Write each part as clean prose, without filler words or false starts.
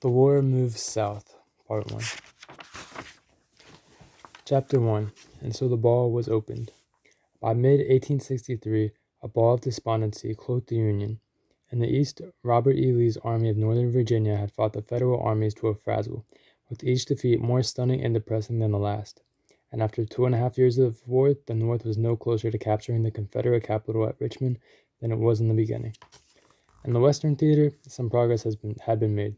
The War Moves South, Part 1. Chapter 1. And so the ball was opened. By mid-1863, a ball of despondency cloaked the Union. In the East, Robert E. Lee's Army of Northern Virginia had fought the Federal armies to a frazzle, with each defeat more stunning and depressing than the last. And after 2.5 years of war, the North was no closer to capturing the Confederate capital at Richmond than it was in the beginning. In the Western theater, some progress had been made,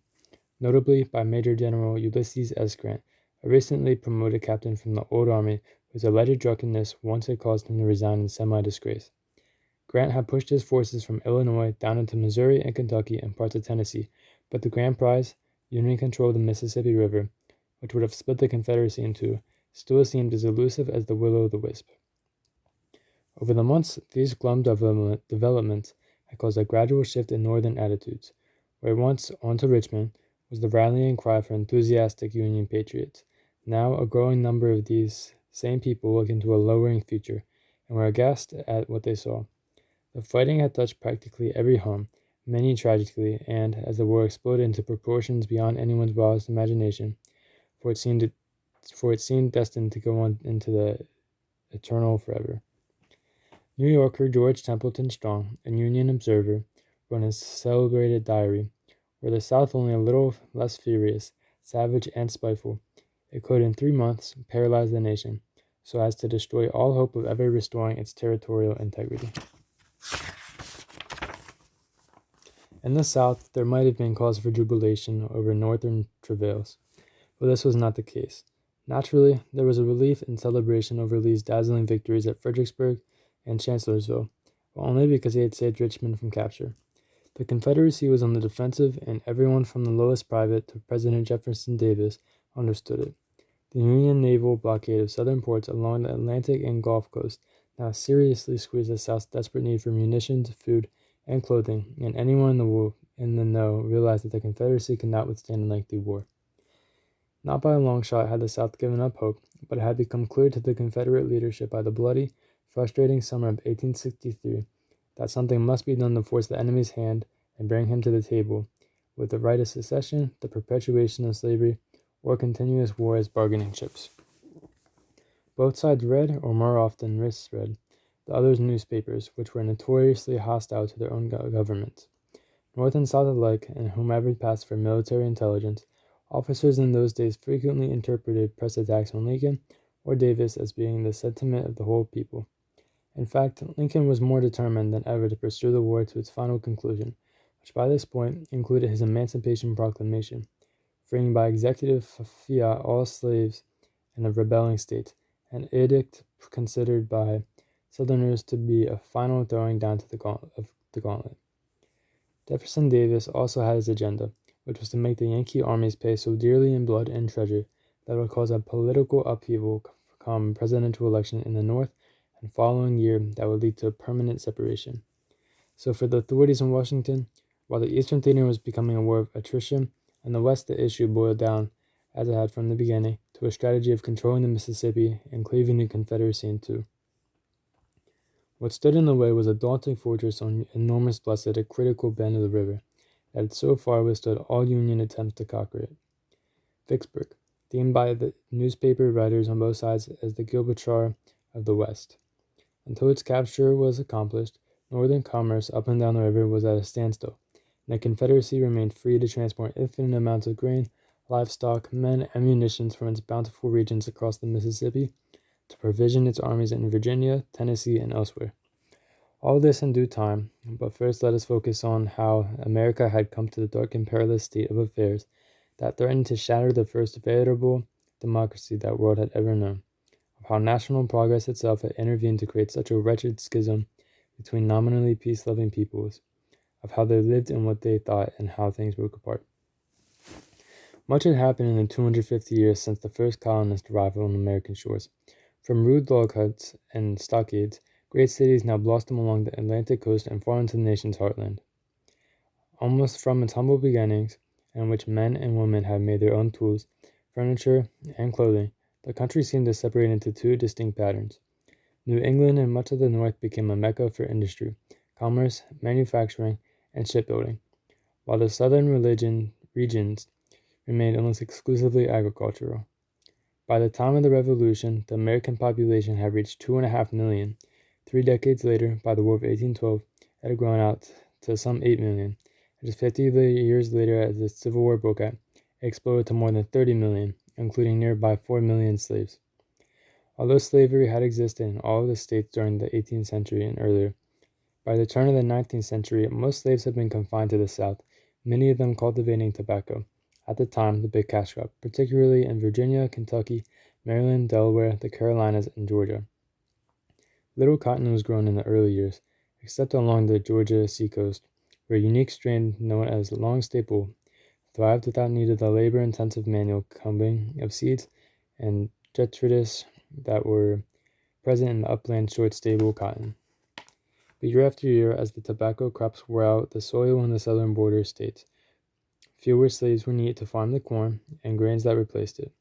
notably by Major General Ulysses S. Grant, a recently promoted captain from the old army whose alleged drunkenness once had caused him to resign in semi-disgrace. Grant had pushed his forces from Illinois down into Missouri and Kentucky and parts of Tennessee, but the grand prize, Union control of the Mississippi River, which would have split the Confederacy in two, still seemed as elusive as the will-o'-the-wisp. Over the months, these glum developments had caused a gradual shift in Northern attitudes, where once, on to Richmond, was the rallying cry for enthusiastic Union patriots. Now a growing number of these same people looked into a lowering future, and were aghast at what they saw. The fighting had touched practically every home, many tragically, and, as the war exploded into proportions beyond anyone's wildest imagination, for it seemed destined to go on into the eternal forever. New Yorker George Templeton Strong, a Union observer, wrote in his celebrated diary, "Were the South only a little less furious, savage, and spiteful, it could in 3 months paralyze the nation, so as to destroy all hope of ever restoring its territorial integrity." In the South, there might have been cause for jubilation over Northern travails, but this was not the case. Naturally, there was a relief and celebration over Lee's dazzling victories at Fredericksburg and Chancellorsville, but only because he had saved Richmond from capture. The Confederacy was on the defensive, and everyone from the lowest private to President Jefferson Davis understood it. The Union naval blockade of southern ports along the Atlantic and Gulf Coast now seriously squeezed the South's desperate need for munitions, food, and clothing, and anyone in the know realized that the Confederacy could not withstand a lengthy war. Not by a long shot had the South given up hope, but it had become clear to the Confederate leadership by the bloody, frustrating summer of 1863 that something must be done to force the enemy's hand and bring him to the table, with the right of secession, the perpetuation of slavery, or continuous war as bargaining chips. Both sides read, or more often misread, the other's newspapers, which were notoriously hostile to their own governments. North and South alike, and whomever passed for military intelligence, officers in those days frequently interpreted press attacks on Lincoln or Davis as being the sentiment of the whole people. In fact, Lincoln was more determined than ever to pursue the war to its final conclusion, which by this point included his Emancipation Proclamation, freeing by executive fiat all slaves in the rebelling states, an edict considered by Southerners to be a final throwing down to the gauntlet. Jefferson Davis also had his agenda, which was to make the Yankee armies pay so dearly in blood and treasure that it would cause a political upheaval come presidential election in the North and following year that would lead to a permanent separation. So for the authorities in Washington, while the Eastern theater was becoming a war of attrition, in the West the issue boiled down, as it had from the beginning, to a strategy of controlling the Mississippi and cleaving the Confederacy in two. What stood in the way was a daunting fortress on enormous bluffs at a critical bend of the river that had so far withstood all Union attempts to conquer it. Vicksburg, deemed by the newspaper writers on both sides as the Gibraltar of the West. Until its capture was accomplished, Northern commerce up and down the river was at a standstill, and the Confederacy remained free to transport infinite amounts of grain, livestock, men, and munitions from its bountiful regions across the Mississippi to provision its armies in Virginia, Tennessee, and elsewhere. All this in due time, but first let us focus on how America had come to the dark and perilous state of affairs that threatened to shatter the first veritable democracy that world had ever known, of how national progress itself had intervened to create such a wretched schism between nominally peace-loving peoples, of how they lived and what they thought and how things broke apart. Much had happened in the 250 years since the first colonist arrival on American shores. From rude log huts and stockades, great cities now blossom along the Atlantic coast and far into the nation's heartland. Almost from its humble beginnings, in which men and women had made their own tools, furniture, and clothing, the country seemed to separate into two distinct patterns. New England and much of the North became a mecca for industry, commerce, manufacturing, and shipbuilding, while the southern regions remained almost exclusively agricultural. By the time of the Revolution, the American population had reached 2.5 million. 3 decades later, by the War of 1812, it had grown out to some 8 million. And just 50 years later, as the Civil War broke out, it exploded to more than 30 million, including nearby 4 million slaves. Although slavery had existed in all of the states during the 18th century and earlier, by the turn of the 19th century, most slaves had been confined to the South, many of them cultivating tobacco, at the time the big cash crop, particularly in Virginia, Kentucky, Maryland, Delaware, the Carolinas, and Georgia. Little cotton was grown in the early years, except along the Georgia seacoast, where a unique strain known as long staple thrived without need of the labor-intensive manual combing of seeds and detritus that were present in the upland short staple cotton. But year after year, as the tobacco crops wore out the soil in the southern border states, fewer slaves were needed to farm the corn and grains that replaced it,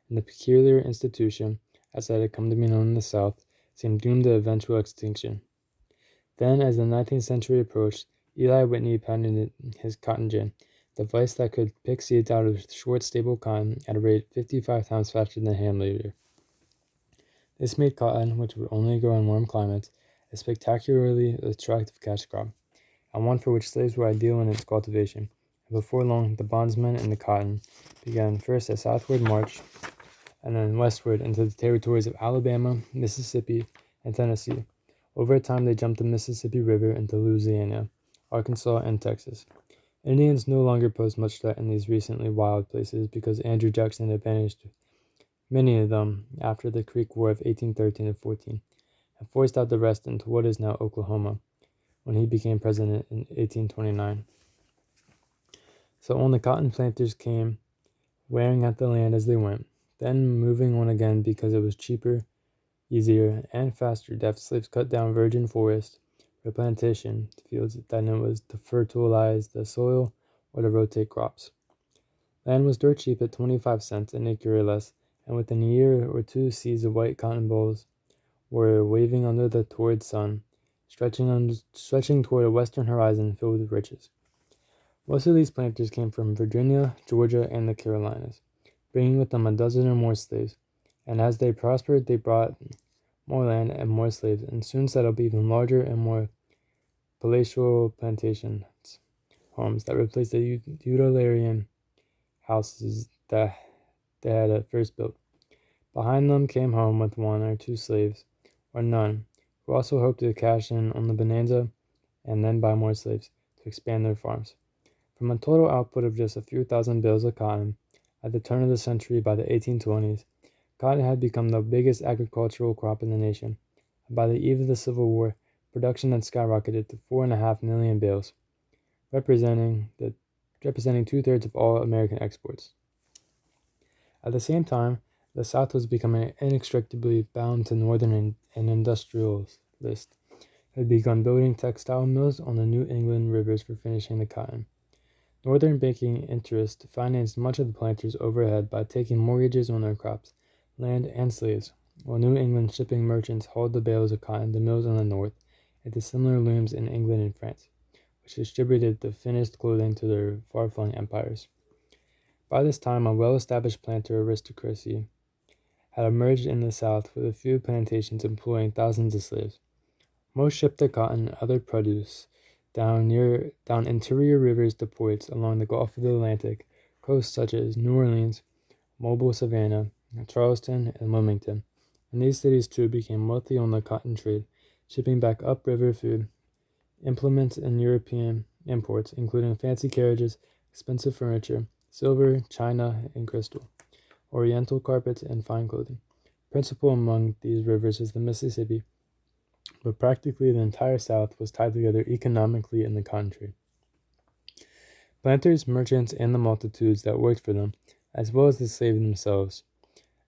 and the peculiar institution, as it had come to be known in the South, seemed doomed to eventual extinction. Then, as the 19th century approached, Eli Whitney patented his cotton gin, the device that could pick seeds out of short staple cotton at a rate 55 times faster than a hand labor. This made cotton, which would only grow in warm climates, a spectacularly attractive cash crop, and one for which slaves were ideal in its cultivation. And before long, the bondsmen and the cotton began first a southward march and then westward into the territories of Alabama, Mississippi, and Tennessee. Over time, they jumped the Mississippi River into Louisiana, Arkansas, and Texas. Indians no longer posed much threat in these recently wild places because Andrew Jackson had banished many of them after the Creek War of 1813 and 14, and forced out the rest into what is now Oklahoma, when he became president in 1829. So on the cotton planters came, wearing out the land as they went, then moving on again because it was cheaper, easier, and faster to have slaves cut down virgin forest for plantation fields than it was to fertilize the soil or to rotate crops. Land was dirt cheap at 25 cents an acre or less, and within a year or two seas of white cotton bolls were waving under the torrid sun, stretching toward a western horizon filled with riches. Most of these planters came from Virginia, Georgia, and the Carolinas, bringing with them a dozen or more slaves, and as they prospered they brought more land and more slaves, and soon set up even larger and more palatial plantations homes that replaced the utilitarian houses that they had at first built. Behind them came home with one or two slaves, or none, who also hoped to cash in on the bonanza and then buy more slaves to expand their farms. From a total output of just a few thousand bales of cotton at the turn of the century by the 1820s, cotton had become the biggest agricultural crop in the nation, and by the eve of the Civil War, production had skyrocketed to 4.5 million bales, representing 2/3 of all American exports. At the same time, the South was becoming inextricably bound to Northern and industrialists who had begun building textile mills on the New England rivers for finishing the cotton. Northern banking interests financed much of the planters' overhead by taking mortgages on their crops, land, and slaves, while New England shipping merchants hauled the bales of cotton to mills in the north and to similar looms in England and France, which distributed the finished clothing to their far-flung empires. By this time, a well-established planter aristocracy had emerged in the South, with a few plantations employing thousands of slaves. Most shipped their cotton and other produce down interior rivers to ports along the Gulf of the Atlantic coast such as New Orleans, Mobile, Savannah, Charleston, and Wilmington. And these cities too became wealthy on the cotton trade, shipping back upriver food, implements, and European imports, including fancy carriages, expensive furniture, silver, china, and crystal, oriental carpets, and fine clothing. Principal among these rivers is the Mississippi, but practically the entire South was tied together economically in the cotton trade. Planters, merchants, and the multitudes that worked for them, as well as the slaves themselves.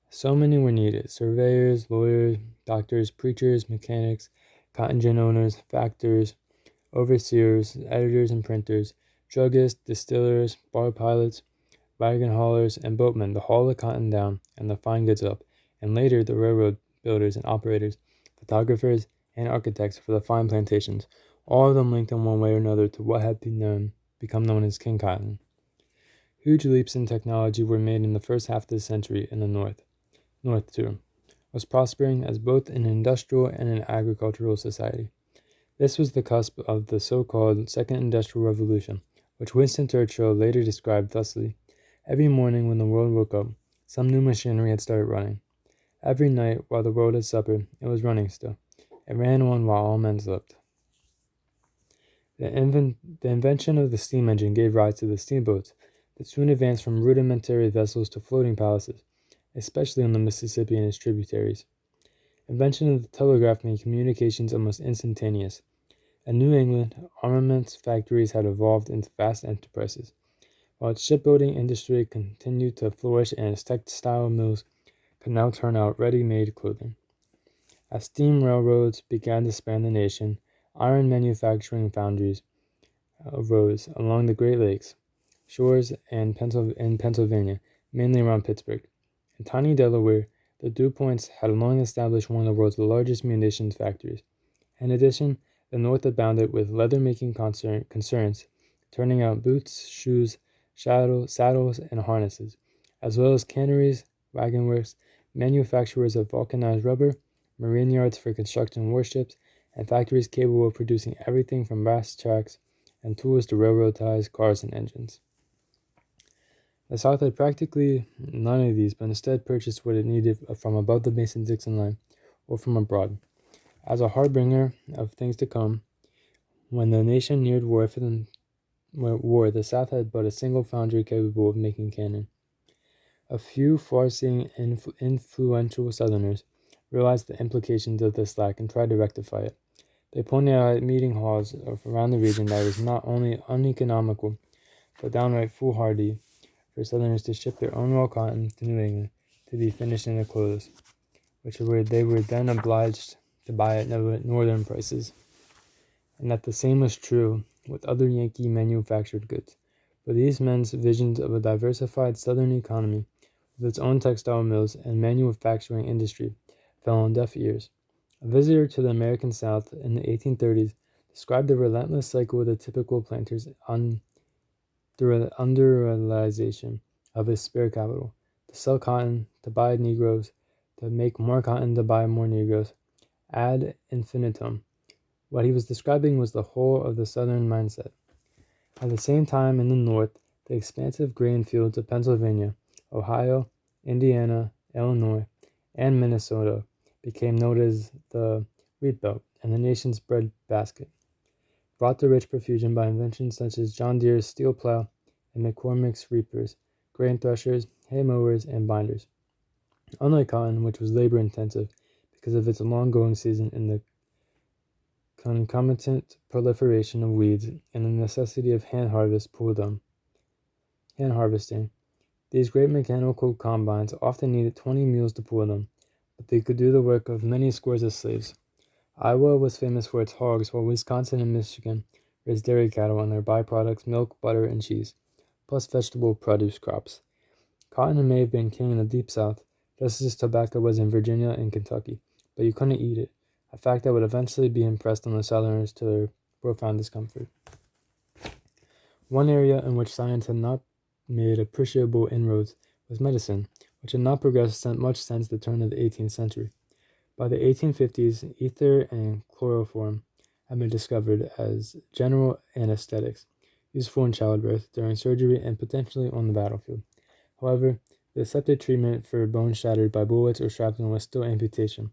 So many were needed: surveyors, lawyers, doctors, preachers, mechanics, cotton gin owners, factors, overseers, editors and printers, druggists, distillers, bar pilots, wagon haulers, and boatmen to haul the cotton down and the fine goods up, and later the railroad builders and operators, photographers, and architects for the fine plantations, all of them linked in one way or another to what had become known as King Cotton, Huge leaps in technology were made in the first half of the century in the North too, was prospering as both an industrial and an agricultural society. This was the cusp of the so-called Second Industrial Revolution, which Winston Churchill later described thusly: every morning when the world woke up, some new machinery had started running. Every night while the world had supper, it was running still. It ran on while all men slept. The invention of the steam engine gave rise to the steamboats that soon advanced from rudimentary vessels to floating palaces, especially on the Mississippi and its tributaries. Invention of the telegraph made communications almost instantaneous. In New England, armaments factories had evolved into vast enterprises, while its shipbuilding industry continued to flourish and its textile mills could now turn out ready-made clothing. As steam railroads began to span the nation, iron manufacturing foundries arose along the Great Lakes shores and in Pennsylvania, mainly around Pittsburgh. In tiny Delaware, the DuPonts had long established one of the world's largest munitions factories. In addition, the North abounded with leather-making concerns, turning out boots, shoes, saddles, and harnesses, as well as canneries, wagon works, manufacturers of vulcanized rubber, marine yards for constructing warships, and factories capable of producing everything from brass tracks and tools to railroad ties, cars, and engines. The South had practically none of these, but instead purchased what it needed from above the Mason-Dixon line or from abroad. As a harbinger of things to come, when the nation neared war, the South had but a single foundry capable of making cannon. A few far-seeing, influential Southerners realized the implications of this lack and tried to rectify it. They pointed out at meeting halls around the region that it was not only uneconomical, but downright foolhardy for Southerners to ship their own raw cotton to New England to be finished into clothes, they were then obliged to buy at northern prices, and that the same was true with other Yankee manufactured goods. But these men's visions of a diversified Southern economy with its own textile mills and manufacturing industry fell on deaf ears. A visitor to the American South in the 1830s described the relentless cycle of the typical planter's underutilization of his spare capital: to sell cotton, to buy Negroes, to make more cotton, to buy more Negroes, ad infinitum. What he was describing was the whole of the Southern mindset. At the same time, in the North, the expansive grain fields of Pennsylvania, Ohio, Indiana, Illinois, and Minnesota became known as the Wheat Belt and the nation's bread basket, brought to rich profusion by inventions such as John Deere's steel plow and McCormick's reapers, grain threshers, hay mowers, and binders. Unlike cotton, which was labor-intensive because of its long-growing season and the concomitant proliferation of weeds and the necessity of hand harvesting, these great mechanical combines often needed 20 mules to pull them, but they could do the work of many scores of slaves. Iowa was famous for its hogs, while Wisconsin and Michigan raised dairy cattle and their byproducts milk, butter, and cheese, plus vegetable produce crops. Cotton may have been king in the Deep South, just as tobacco was in Virginia and Kentucky, but you couldn't eat it, a fact that would eventually be impressed on the Southerners to their profound discomfort. One area in which science had not made appreciable inroads was medicine, which had not progressed much since the turn of the 18th century. By the 1850s, ether and chloroform had been discovered as general anesthetics, useful in childbirth, during surgery, and potentially on the battlefield. However, the accepted treatment for bones shattered by bullets or shrapnel was still amputation,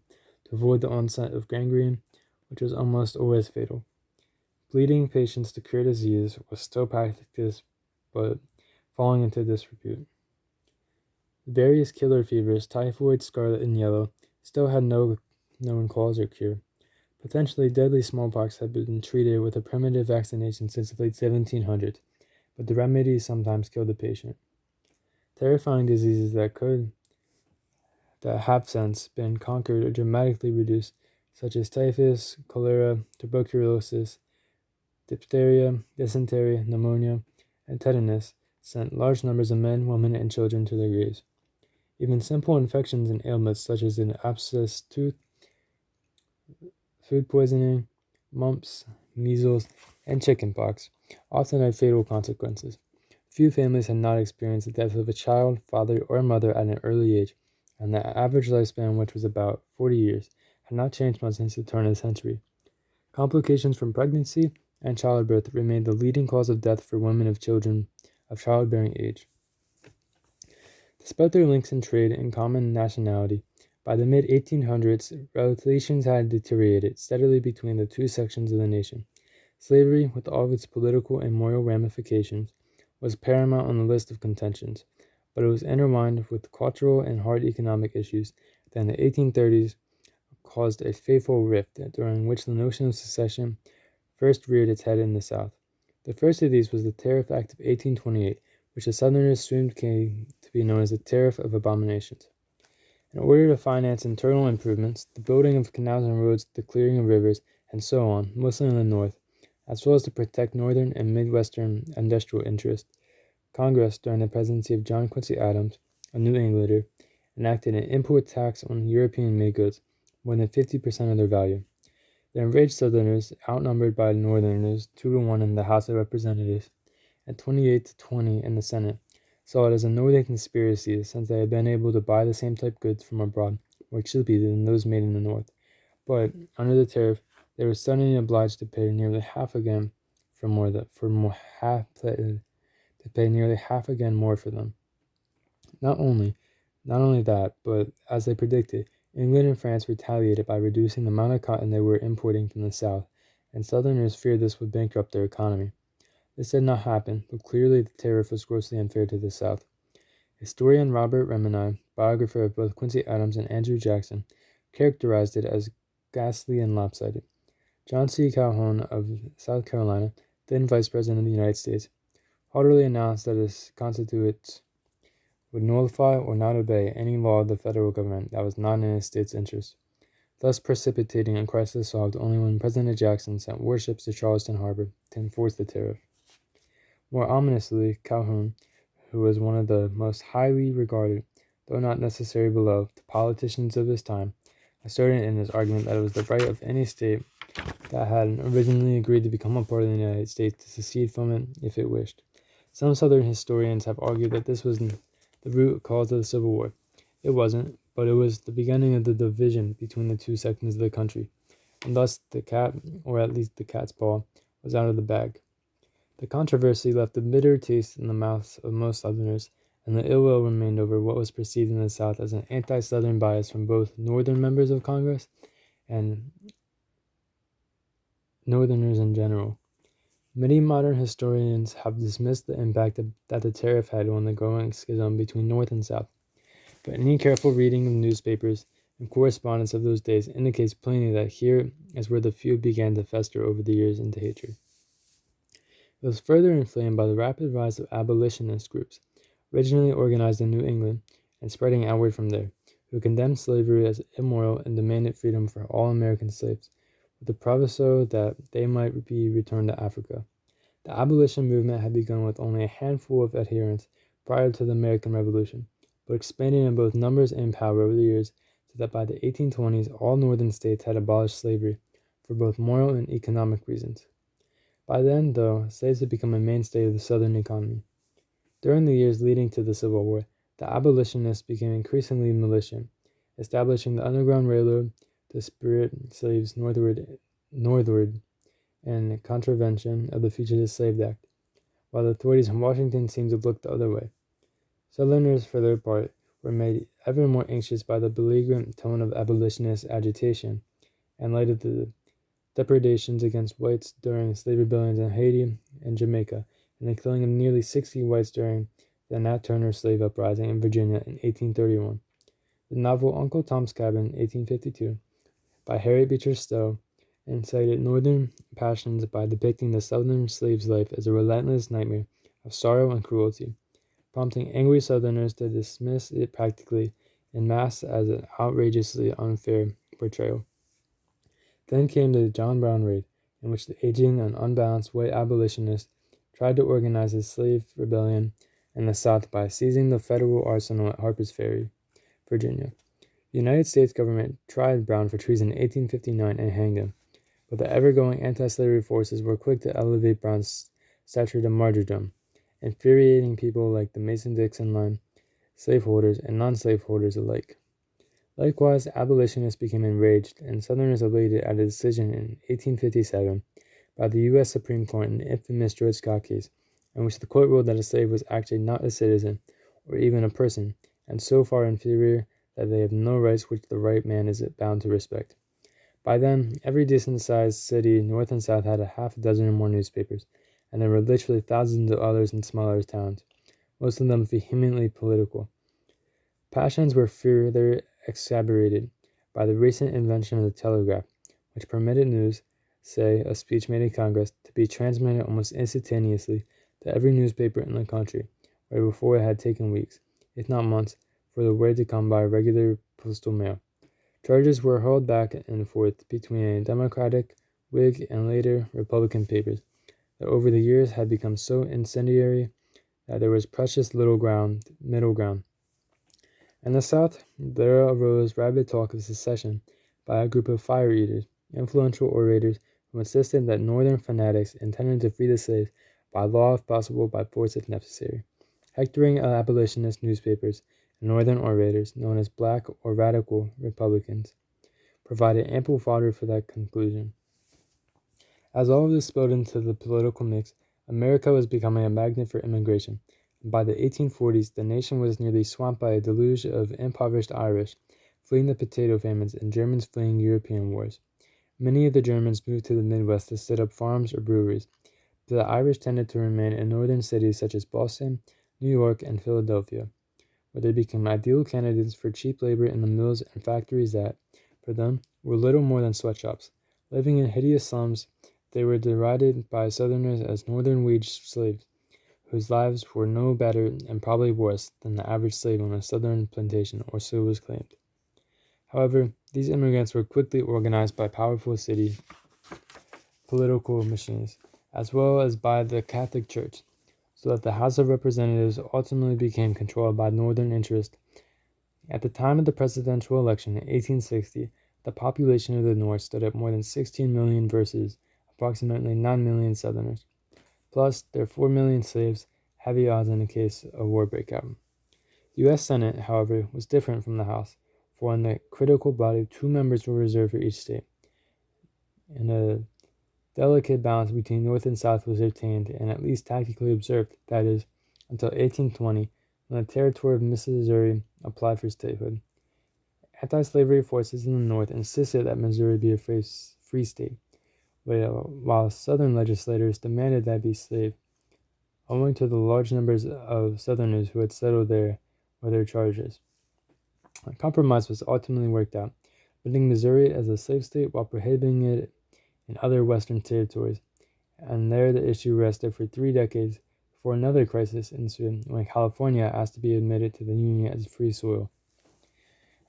to avoid the onset of gangrene, which was almost always fatal. Bleeding patients to cure disease was still practiced, but falling into disrepute. Various killer fevers, typhoid, scarlet, and yellow, still had no known cause or cure. Potentially deadly smallpox had been treated with a primitive vaccination since the late 1700s, but the remedy sometimes killed the patient. Terrifying diseases that have since been conquered or dramatically reduced, such as typhus, cholera, tuberculosis, diphtheria, dysentery, pneumonia, and tetanus, sent large numbers of men, women, and children to their graves. Even simple infections and ailments such as an abscessed tooth, food poisoning, mumps, measles, and chickenpox often had fatal consequences. Few families had not experienced the death of a child, father, or mother at an early age, and the average lifespan, which was about 40 years, had not changed much since the turn of the century. Complications from pregnancy and childbirth remained the leading cause of death for women of childbearing age. Despite their links in trade and common nationality, by the mid-1800s, relations had deteriorated steadily between the two sections of the nation. Slavery, with all of its political and moral ramifications, was paramount on the list of contentions, but it was intertwined with cultural and hard economic issues that in the 1830s caused a fateful rift during which the notion of secession first reared its head in the South. The first of these was the Tariff Act of 1828, which the Southerners soon came to be known as the Tariff of Abominations. In order to finance internal improvements, the building of canals and roads, the clearing of rivers, and so on, mostly in the North, as well as to protect Northern and Midwestern industrial interests, Congress, during the presidency of John Quincy Adams, a New Englander, enacted an import tax on European-made goods, more than 50% of their value. The enraged Southerners, outnumbered by Northerners 2-1 in the House of Representatives and 28-20 in the Senate, saw it as a Northern conspiracy since they had been able to buy the same type goods from abroad more cheaply than those made in the North. But under the tariff, they were suddenly obliged to pay nearly half again more for them. Not only that, but as they predicted, England and France retaliated by reducing the amount of cotton they were importing from the South, and Southerners feared this would bankrupt their economy. This did not happen, but clearly the tariff was grossly unfair to the South. Historian Robert Remini, biographer of both Quincy Adams and Andrew Jackson, characterized it as ghastly and lopsided. John C. Calhoun of South Carolina, then Vice President of the United States, haughtily announced that his constituents would nullify or not obey any law of the federal government that was not in his state's interest, thus precipitating a crisis solved only when President Jackson sent warships to Charleston Harbor to enforce the tariff. More ominously, Calhoun, who was one of the most highly regarded, though not necessarily beloved, politicians of his time, asserted in his argument that it was the right of any state that had originally agreed to become a part of the United States to secede from it if it wished. Some Southern historians have argued that this was the root cause of the Civil War. It wasn't, but it was the beginning of the division between the two sections of the country, and thus the cat, or at least the cat's paw, was out of the bag. The controversy left a bitter taste in the mouths of most Southerners, and the ill will remained over what was perceived in the South as an anti-Southern bias from both Northern members of Congress and Northerners in general. Many modern historians have dismissed the impact that the tariff had on the growing schism between North and South, but any careful reading of newspapers and correspondence of those days indicates plainly that here is where the feud began to fester over the years into hatred. It was further inflamed by the rapid rise of abolitionist groups, originally organized in New England and spreading outward from there, who condemned slavery as immoral and demanded freedom for all American slaves, with the proviso that they might be returned to Africa. The abolition movement had begun with only a handful of adherents prior to the American Revolution, but expanded in both numbers and power over the years so that by the 1820s all northern states had abolished slavery for both moral and economic reasons. By then, though, slaves had become a mainstay of the Southern economy. During the years leading to the Civil War, the abolitionists became increasingly militant, establishing the Underground Railroad to spirit slaves northward in contravention of the Fugitive Slave Act, while the authorities in Washington seemed to look the other way. Southerners, for their part, were made ever more anxious by the belligerent tone of abolitionist agitation, in light of the depredations against whites during slave rebellions in Haiti and Jamaica, and the killing of nearly 60 whites during the Nat Turner slave uprising in Virginia in 1831. The novel Uncle Tom's Cabin, 1852, by Harriet Beecher Stowe, incited northern passions by depicting the southern slave's life as a relentless nightmare of sorrow and cruelty, prompting angry Southerners to dismiss it practically en masse as an outrageously unfair portrayal. Then came the John Brown raid, in which the aging and unbalanced white abolitionist tried to organize a slave rebellion in the South by seizing the federal arsenal at Harper's Ferry, Virginia. The United States government tried Brown for treason in 1859 and hanged him, but the ever-growing anti-slavery forces were quick to elevate Brown's stature to martyrdom, infuriating people like the Mason-Dixon line, slaveholders and non-slaveholders alike. Likewise, abolitionists became enraged, and Southerners elated at a decision in 1857 by the U.S. Supreme Court in the infamous Dred Scott case, in which the court ruled that a slave was actually not a citizen, or even a person, and so far inferior that they have no rights which the right man is bound to respect. By then, every decent-sized city, north and south, had a half a dozen or more newspapers, and there were literally thousands of others in smaller towns, most of them vehemently political. Passions were further exacerbated by the recent invention of the telegraph, which permitted news, say a speech made in Congress, to be transmitted almost instantaneously to every newspaper in the country, where before it had taken weeks, if not months, for the word to come by regular postal mail. Charges were hurled back and forth between Democratic, Whig, and later Republican papers that over the years had become so incendiary that there was precious little middle ground. In the South, there arose rabid talk of secession by a group of fire-eaters, influential orators who insisted that Northern fanatics intended to free the slaves by law if possible, by force if necessary. Hectoring abolitionist newspapers and Northern orators, known as Black or Radical Republicans, provided ample fodder for that conclusion. As all of this spilled into the political mix, America was becoming a magnet for immigration, and by the 1840s the nation was nearly swamped by a deluge of impoverished Irish fleeing the potato famines and Germans fleeing European wars. Many of the Germans moved to the Midwest to set up farms or breweries, but the Irish tended to remain in northern cities such as Boston, New York, and Philadelphia, where they became ideal candidates for cheap labor in the mills and factories that, for them, were little more than sweatshops. Living in hideous slums, they were derided by Southerners as northern wage slaves, whose lives were no better and probably worse than the average slave on a southern plantation, or so was claimed. However, these immigrants were quickly organized by powerful city political machines, as well as by the Catholic Church, so that the House of Representatives ultimately became controlled by Northern interests. At the time of the presidential election in 1860, the population of the North stood at more than 16 million versus approximately 9 million Southerners, plus their 4 million slaves, heavy odds in the case of war breakout. The U.S. Senate, however, was different from the House, for in the critical body 2 members were reserved for each state, and a delicate balance between North and South was attained and at least tactically observed, that is, until 1820, when the territory of Missouri applied for statehood. Anti-slavery forces in the North insisted that Missouri be a free state, while Southern legislators demanded that it be slave, owing to the large numbers of Southerners who had settled there with their charges. A compromise was ultimately worked out, putting Missouri as a slave state while prohibiting it in other Western territories, and there the issue rested for 3 decades before another crisis ensued when California asked to be admitted to the Union as free soil.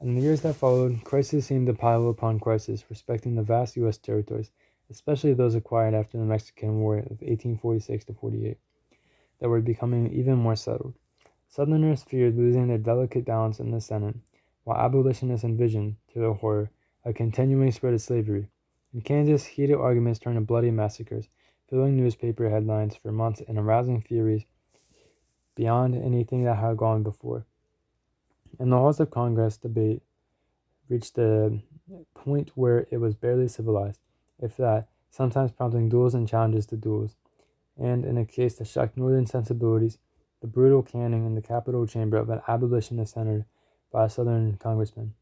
In the years that followed, crisis seemed to pile upon crisis respecting the vast U.S. territories, especially those acquired after the Mexican War of 1846-48, that were becoming even more settled. Southerners feared losing their delicate balance in the Senate, while abolitionists envisioned, to their horror, a continuing spread of slavery. In Kansas, heated arguments turned to bloody massacres, filling newspaper headlines for months and arousing furies beyond anything that had gone before. In the halls of Congress, debate reached a point where it was barely civilized, if that, sometimes prompting duels and challenges to duels, and, in a case that shocked Northern sensibilities, the brutal canning in the Capitol chamber of an abolitionist senator by a Southern congressman.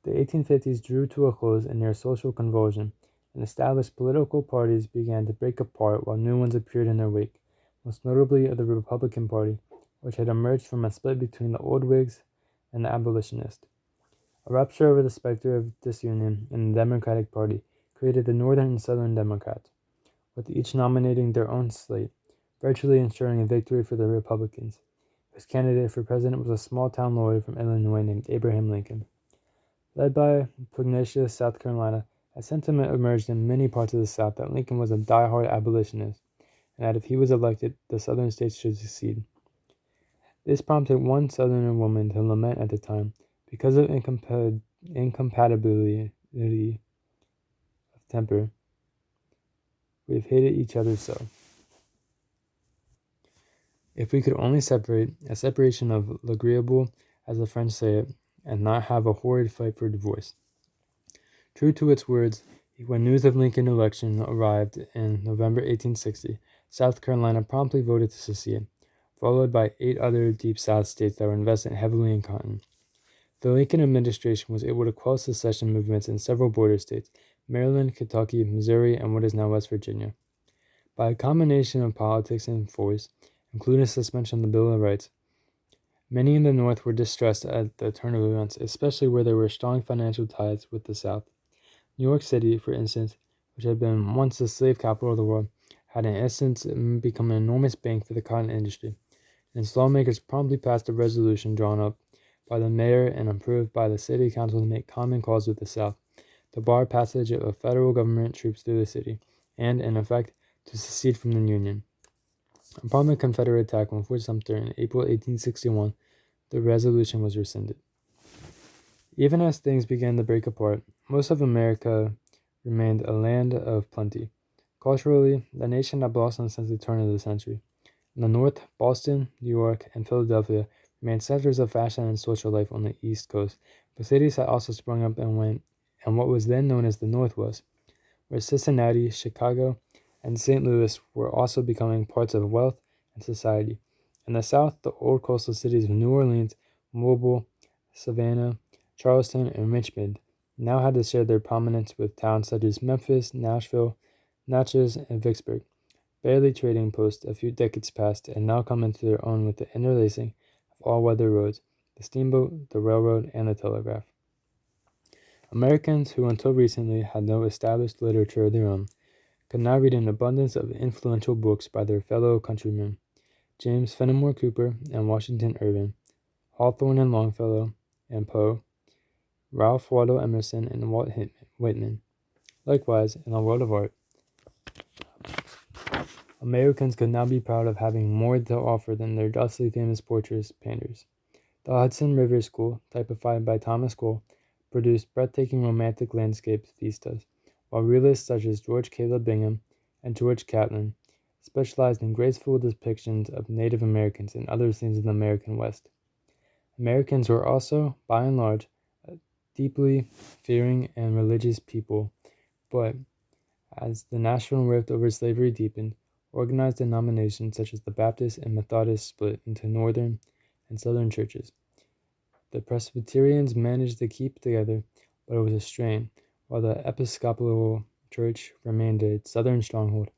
The 1850s drew to a close in near social convulsion, and established political parties began to break apart while new ones appeared in their wake, most notably of the Republican Party, which had emerged from a split between the old Whigs and the abolitionists. A rupture over the specter of disunion in the Democratic Party created the Northern and Southern Democrats, with each nominating their own slate, virtually ensuring a victory for the Republicans, whose candidate for president was a small-town lawyer from Illinois named Abraham Lincoln. Led by pugnacious South Carolina, a sentiment emerged in many parts of the South that Lincoln was a die-hard abolitionist, and that if he was elected, the Southern states should secede. This prompted one Southern woman to lament at the time, because of incompatibility of temper, "We've hated each other so." If we could only separate, a separation of l'agreeable, as the French say it, and not have a horrid fight for divorce. True to its words, when news of Lincoln's election arrived in November 1860, South Carolina promptly voted to secede, followed by 8 other Deep South states that were invested heavily in cotton. The Lincoln administration was able to quell secession movements in several border states, Maryland, Kentucky, Missouri, and what is now West Virginia. By a combination of politics and force, including suspension of the Bill of Rights, many in the North were distressed at the turn of events, especially where there were strong financial ties with the South. New York City, for instance, which had been once the slave capital of the world, had in essence become an enormous bank for the cotton industry, and its lawmakers promptly passed a resolution drawn up by the mayor and approved by the city council to make common cause with the South, to bar passage of federal government troops through the city, and, in effect, to secede from the Union. Upon the Confederate attack on Fort Sumter in April 1861, the resolution was rescinded. Even as things began to break apart, most of America remained a land of plenty. Culturally, the nation had blossomed since the turn of the century. In the North, Boston, New York, and Philadelphia remained centers of fashion and social life on the East Coast, but cities had also sprung up and went in what was then known as the Northwest, where Cincinnati, Chicago, and St. Louis were also becoming parts of wealth and society. In the South, the old coastal cities of New Orleans, Mobile, Savannah, Charleston, and Richmond now had to share their prominence with towns such as Memphis, Nashville, Natchez, and Vicksburg, barely trading posts a few decades past and now come into their own with the interlacing of all-weather roads, the steamboat, the railroad, and the telegraph. Americans who until recently had no established literature of their own could now read an abundance of influential books by their fellow countrymen, James Fenimore Cooper and Washington Irving, Hawthorne and Longfellow and Poe, Ralph Waldo Emerson and Walt Whitman. Likewise, in the world of art, Americans could now be proud of having more to offer than their justly famous portrait painters. The Hudson River School, typified by Thomas Cole, produced breathtaking romantic landscape vistas, while realists such as George Caleb Bingham and George Catlin specialized in graceful depictions of Native Americans and other scenes of the American West. Americans were also, by and large, a deeply fearing and religious people, but as the national rift over slavery deepened, organized denominations such as the Baptist and Methodist split into northern and southern churches. The Presbyterians managed to keep together, but it was a strain, while the Episcopal Church remained a southern stronghold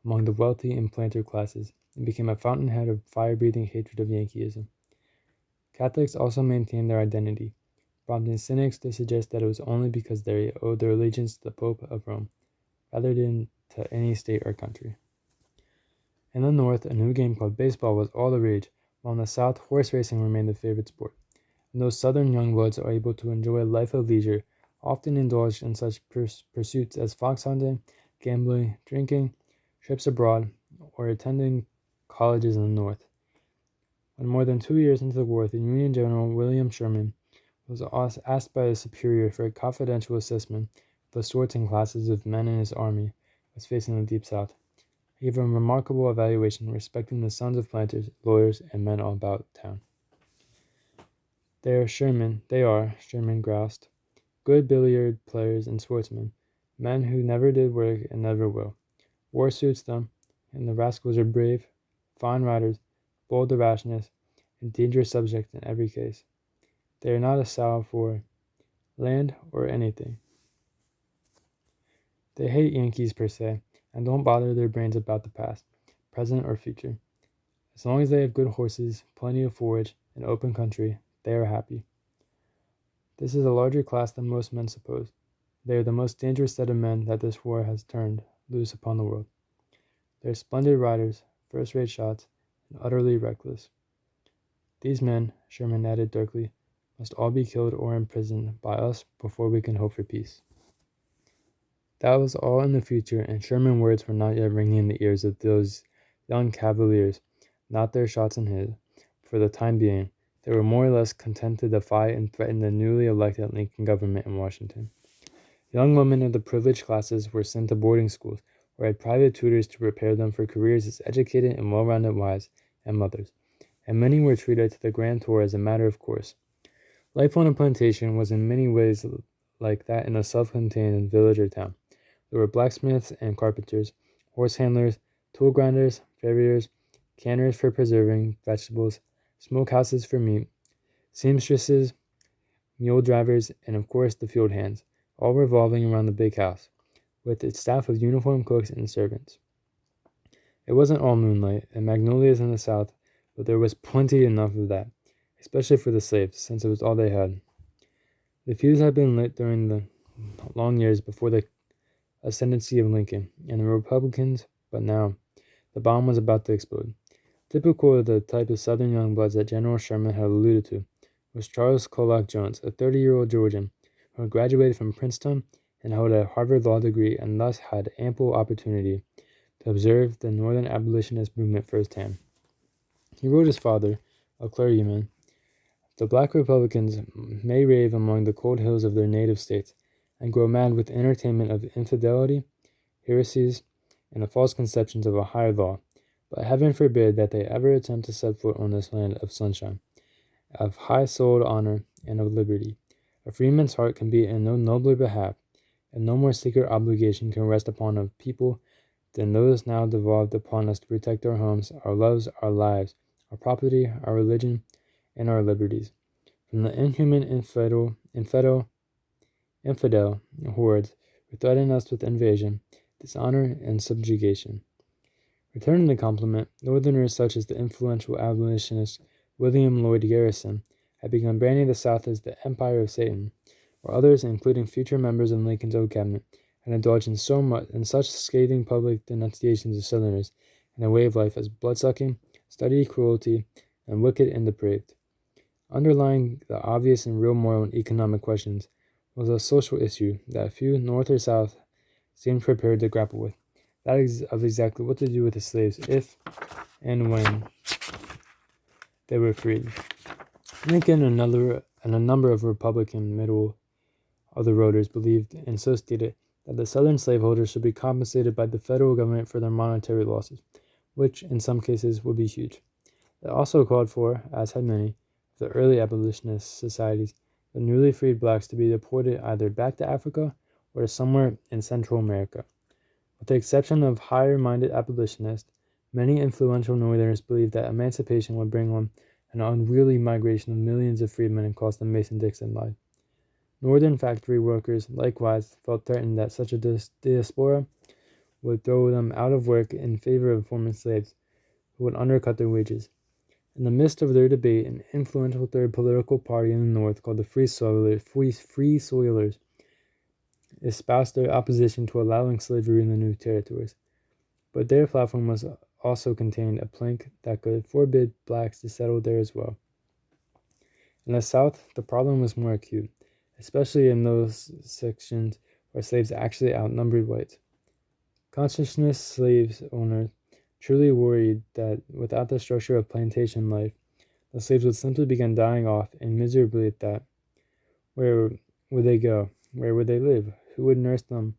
among the wealthy and planter classes and became a fountainhead of fire-breathing hatred of Yankeeism. Catholics also maintained their identity, prompting cynics to suggest that it was only because they owed their allegiance to the Pope of Rome, rather than to any state or country. In the North, a new game called baseball was all the rage, while in the South, horse racing remained the favorite sport. And those southern young bloods are able to enjoy a life of leisure, often indulged in such pursuits as fox hunting, gambling, drinking, trips abroad, or attending colleges in the North. When more than 2 years into the war, the Union General William Sherman was asked by his superior for a confidential assessment of the sorts and classes of men in his army was facing the Deep South. He gave a remarkable evaluation respecting the sons of planters, lawyers, and men all about town. They are, Sherman groused, good billiard players and sportsmen, men who never did work and never will. War suits them, and the rascals are brave, fine riders, bold to rashness, and dangerous subjects in every case. They are not a salve for land or anything. They hate Yankees per se, and don't bother their brains about the past, present, or future. As long as they have good horses, plenty of forage, and open country, they are happy. This is a larger class than most men suppose. They are the most dangerous set of men that this war has turned loose upon the world. They are splendid riders, first-rate shots, and utterly reckless. These men, Sherman added darkly, must all be killed or imprisoned by us before we can hope for peace. That was all in the future, and Sherman's words were not yet ringing in the ears of those young cavaliers, not their shots in his. For the time being, they were more or less content to defy and threaten the newly elected Lincoln government in Washington. Young women of the privileged classes were sent to boarding schools, or had private tutors to prepare them for careers as educated and well-rounded wives and mothers, and many were treated to the grand tour as a matter of course. Life on a plantation was in many ways like that in a self-contained village or town. There were blacksmiths and carpenters, horse handlers, tool grinders, farriers, canners for preserving vegetables, smokehouses for meat, seamstresses, mule drivers, and of course the field hands, all revolving around the big house, with its staff of uniformed cooks and servants. It wasn't all moonlight and magnolias in the south, but there was plenty enough of that, especially for the slaves, since it was all they had. The fuse had been lit during the long years before the ascendancy of Lincoln and the Republicans, but now the bomb was about to explode. Typical of the type of Southern young bloods that General Sherman had alluded to was Charles Colac Jones, a 30-year-old Georgian who had graduated from Princeton and held a Harvard Law degree and thus had ample opportunity to observe the Northern abolitionist movement firsthand. He wrote his father, a clergyman, "The black Republicans may rave among the cold hills of their native states, and grow mad with entertainment of infidelity, heresies, and the false conceptions of a higher law, but heaven forbid that they ever attempt to set foot on this land of sunshine, of high-souled honor, and of liberty. A freeman's heart can beat in no nobler behalf, and no more sacred obligation can rest upon a people than those now devolved upon us to protect our homes, our loves, our lives, our property, our religion, and our liberties, from the inhuman infidel hordes who threaten us with invasion, dishonor, and subjugation." Returning the compliment, Northerners such as the influential abolitionist William Lloyd Garrison had begun branding the South as the Empire of Satan, while others, including future members of Lincoln's own cabinet, had indulged in such scathing public denunciations of Southerners and their way of life as bloodsucking, studied cruelty, and wicked and depraved. Underlying the obvious and real moral and economic questions was a social issue that few, North or South, seemed prepared to grapple with. That is of exactly what to do with the slaves if and when they were freed. Lincoln and a number of Republican middle of the roaders believed, and so stated, that the Southern slaveholders should be compensated by the federal government for their monetary losses, which in some cases would be huge. They also called for, as had many of the early abolitionist societies, the newly freed blacks to be deported either back to Africa or to somewhere in Central America. With the exception of higher-minded abolitionists, many influential Northerners believed that emancipation would bring on an unruly migration of millions of freedmen and cost the Mason-Dixon line. Northern factory workers, likewise, felt threatened that such a diaspora would throw them out of work in favor of former slaves, who would undercut their wages. In the midst of their debate, an influential third political party in the North, called the Free Soilers, espoused their opposition to allowing slavery in the new territories. But their platform also contained a plank that could forbid blacks to settle there as well. In the South, the problem was more acute, especially in those sections where slaves actually outnumbered whites. Conscientious slave owners truly worried that without the structure of plantation life, the slaves would simply begin dying off and miserably at that. Where would they go? Where would they live? Who would nurse them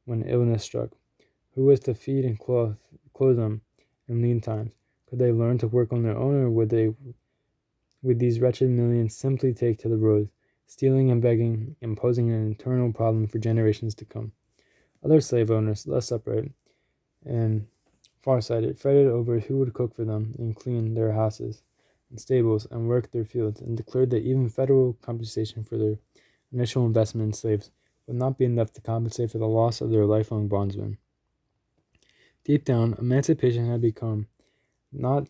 when illness struck? Who was to feed and clothe them in lean times? Could they learn to work on their own, or would these wretched millions simply take to the roads, stealing and begging, and posing an eternal problem for generations to come? Other slave owners, less upright and farsighted, fretted over who would cook for them and clean their houses and stables and work their fields, and declared that even federal compensation for their initial investment in slaves would not be enough to compensate for the loss of their lifelong bondsmen. Deep down, emancipation had become not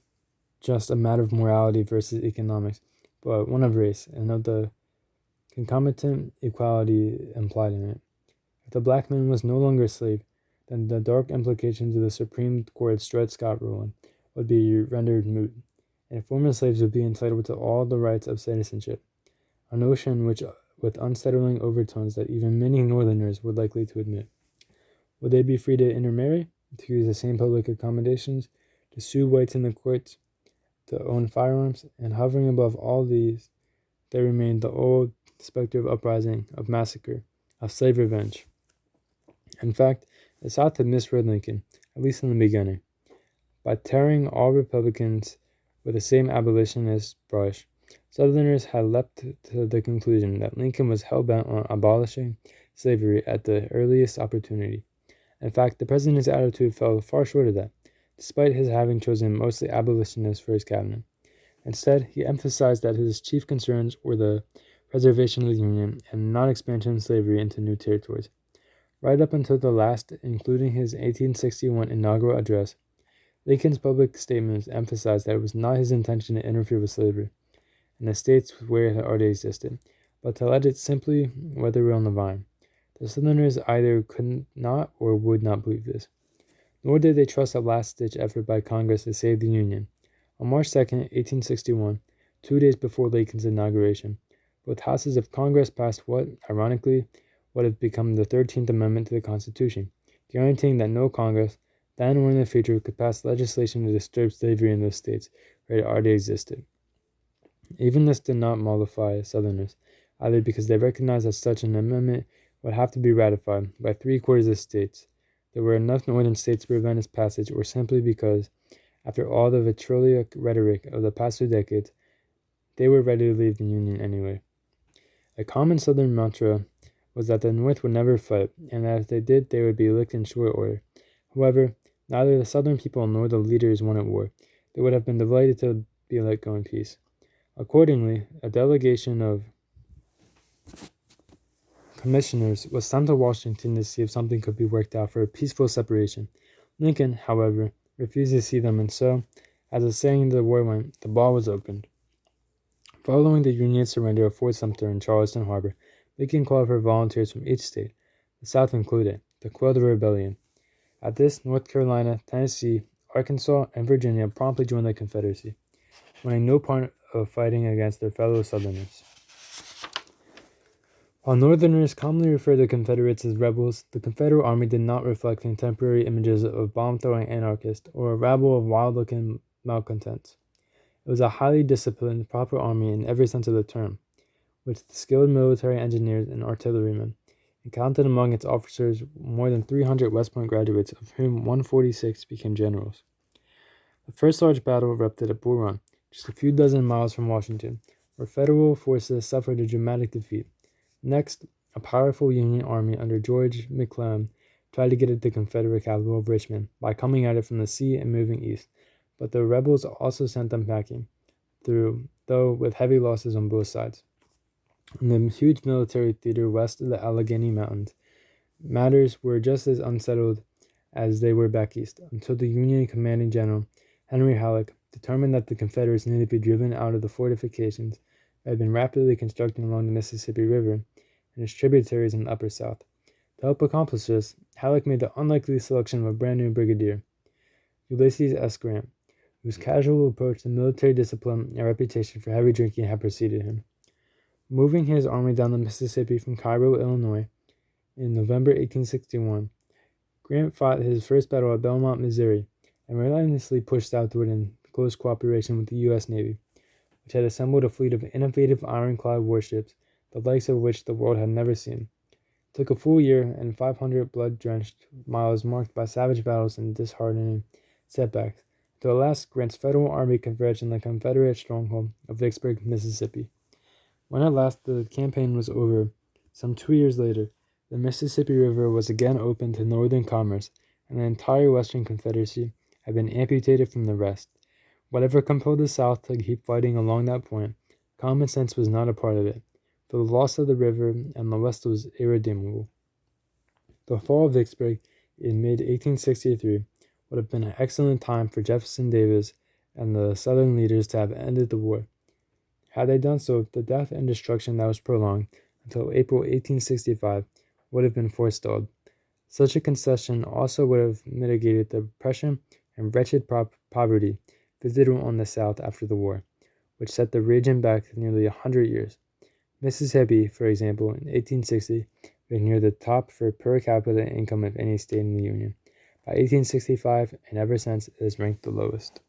just a matter of morality versus economics, but one of race and of the concomitant equality implied in it. If the black man was no longer a slave, then the dark implications of the Supreme Court's Dred Scott ruling would be rendered moot, and former slaves would be entitled to all the rights of citizenship, a notion with unsettling overtones that even many Northerners were likely to admit. Would they be free to intermarry, to use the same public accommodations, to sue whites in the courts, to own firearms? And hovering above all these, there remained the old specter of uprising, of massacre, of slave revenge. In fact, the South had misread Lincoln, at least in the beginning. By tearing all Republicans with the same abolitionist brush, Southerners had leapt to the conclusion that Lincoln was hell-bent on abolishing slavery at the earliest opportunity. In fact, the president's attitude fell far short of that, despite his having chosen mostly abolitionists for his cabinet. Instead, he emphasized that his chief concerns were the preservation of the Union and not expansion of slavery into new territories. Right up until the last, including his 1861 inaugural address, Lincoln's public statements emphasized that it was not his intention to interfere with slavery in the states where it already existed, but to let it simply wither on the vine. The Southerners either could not or would not believe this. Nor did they trust a last-ditch effort by Congress to save the Union. On March 2, 1861, 2 days before Lincoln's inauguration, both houses of Congress passed what, ironically, would have become the 13th Amendment to the Constitution, guaranteeing that no Congress, then or in the future, could pass legislation to disturb slavery in those states where it already existed. Even this did not mollify Southerners, either because they recognized that such an amendment would have to be ratified by 3/4 of states. There were enough northern states to prevent its passage, or simply because, after all the vitriolic rhetoric of the past 2 decades, they were ready to leave the Union anyway. A common Southern mantra was that the North would never fight, and that if they did, they would be licked in short order. However, neither the Southern people nor the leaders wanted war. They would have been delighted to be let go in peace. Accordingly, a delegation of commissioners was sent to Washington to see if something could be worked out for a peaceful separation. Lincoln, however, refused to see them, and so, as the saying of the war went, the ball was opened. Following the Union surrender of Fort Sumter in Charleston Harbor, Lincoln called for volunteers from each state, the South included, to quell the rebellion. At this, North Carolina, Tennessee, Arkansas, and Virginia promptly joined the Confederacy, wanting no part of fighting against their fellow Southerners. While Northerners commonly referred to Confederates as rebels, the Confederate Army did not reflect contemporary images of bomb-throwing anarchists or a rabble of wild-looking malcontents. It was a highly disciplined, proper army in every sense of the term, with skilled military engineers and artillerymen, and counted among its officers more than 300 West Point graduates, of whom 146 became generals. The first large battle erupted at Bull Run, just a few dozen miles from Washington, where Federal forces suffered a dramatic defeat. Next, a powerful Union army under George McClellan tried to get at the Confederate capital of Richmond by coming at it from the sea and moving east, but the rebels also sent them packing, though with heavy losses on both sides. In the huge military theater west of the Allegheny Mountains, matters were just as unsettled as they were back east, until the Union commanding general, Henry Halleck, determined that the Confederates needed to be driven out of the fortifications that had been rapidly constructed along the Mississippi River and its tributaries in the Upper South. To help accomplish this, Halleck made the unlikely selection of a brand new brigadier, Ulysses S. Grant, whose casual approach to military discipline and reputation for heavy drinking had preceded him. Moving his army down the Mississippi from Cairo, Illinois, in November 1861, Grant fought his first battle at Belmont, Missouri, and relentlessly pushed southward in close cooperation with the U.S. Navy, which had assembled a fleet of innovative ironclad warships, the likes of which the world had never seen. It took a full year and 500 blood-drenched miles marked by savage battles and disheartening setbacks, to at last Grant's Federal Army converged in the Confederate stronghold of Vicksburg, Mississippi. When at last the campaign was over, some 2 years later, the Mississippi River was again open to northern commerce, and the entire Western Confederacy had been amputated from the rest. Whatever compelled the South to keep fighting along that point, common sense was not a part of it, for the loss of the river and the West was irredeemable. The fall of Vicksburg in mid-1863 would have been an excellent time for Jefferson Davis and the Southern leaders to have ended the war. Had they done so, the death and destruction that was prolonged until April 1865 would have been forestalled. Such a concession also would have mitigated the oppression and wretched poverty visited on the South after the war, which set the region back nearly 100 years. Mississippi, for example, in 1860, was near the top for per capita income of any state in the Union. By 1865, and ever since, it has ranked the lowest.